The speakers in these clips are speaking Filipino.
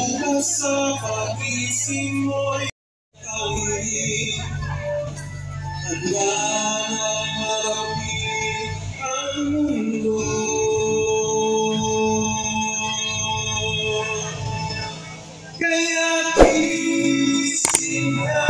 bukas sa pag-isip mo'y kawin. Handa nang harapin ang mundo. Kaya gising na.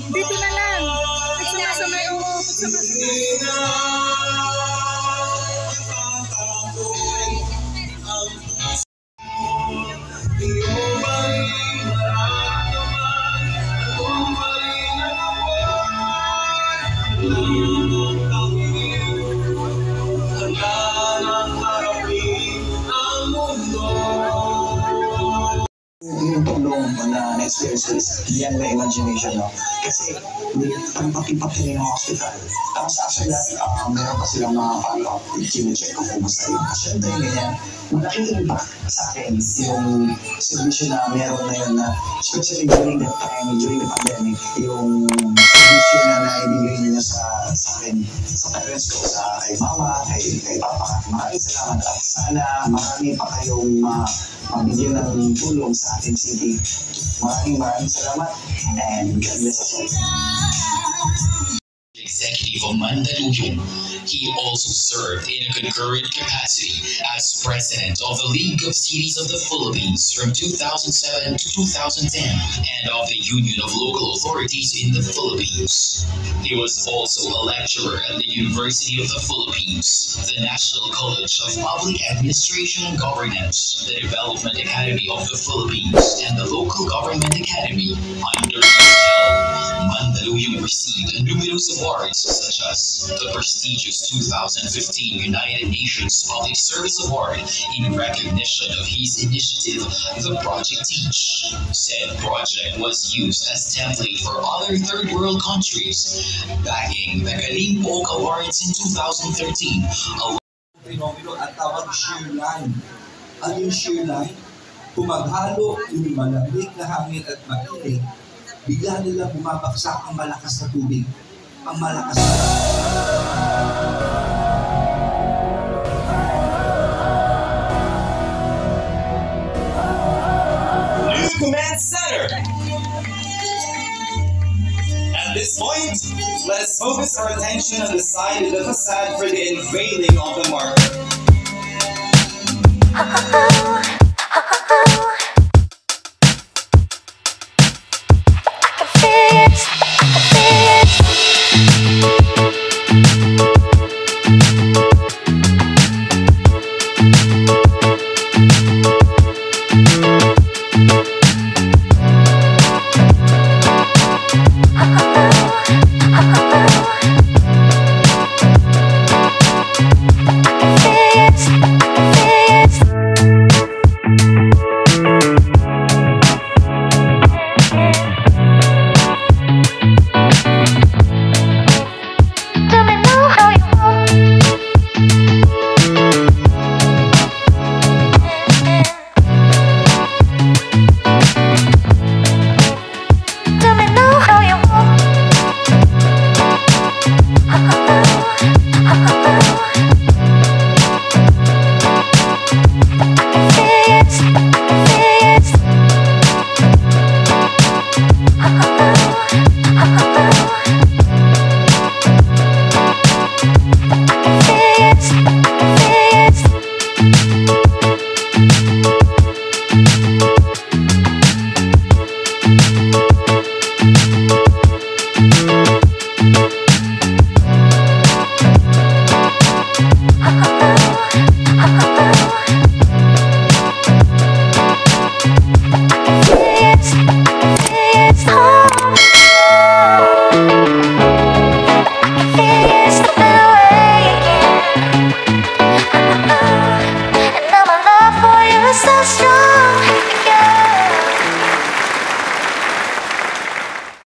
Dito na lang. Pagsumasumay ako. Yung tulong na experiences, yan na imagination, no? Kasi pati yung hospital. Tapos after that, meron pa silang mga follow-up, kine-check kung kumusta yung pasyente, ganyan. Malaking impact sa akin yung servisyo na meron na yun na, especially during that time, during the pandemic, yung servisyo na naibigay nila sa akin, sa parents ko, sa kay mama, kay papa. Maraming salamat at sana marami pa kayong mabigyan ng tulong sa ating city. Maraming salamat and God bless us all. Executive of Mandaluyong. He also served in a concurrent capacity as president of the League of Cities of the Philippines from 2007 to 2010 and of the Union of Local Authorities in the Philippines. He was also a lecturer at the University of the Philippines, the National College of Public Administration and Governance, the Development Academy of the Philippines, and the Local Government Academy. Under his helm, Mandaluyong received numerous awards such as the prestigious 2015 United Nations Public Service Award in recognition of his initiative, the Project Teach. Said project was used as template for other third world countries, bagging the Kalimpok Awards in 2013. Fenomeno at tawag shear line. Ano yung shear line? Kung maghalo yung malamig na hangin at mainit, bigla nila bumabaksak ang malakas na tubig. Ang malakas na New Command Center! At this point, let us focus our attention on the side of the facade for the unveiling of the marker.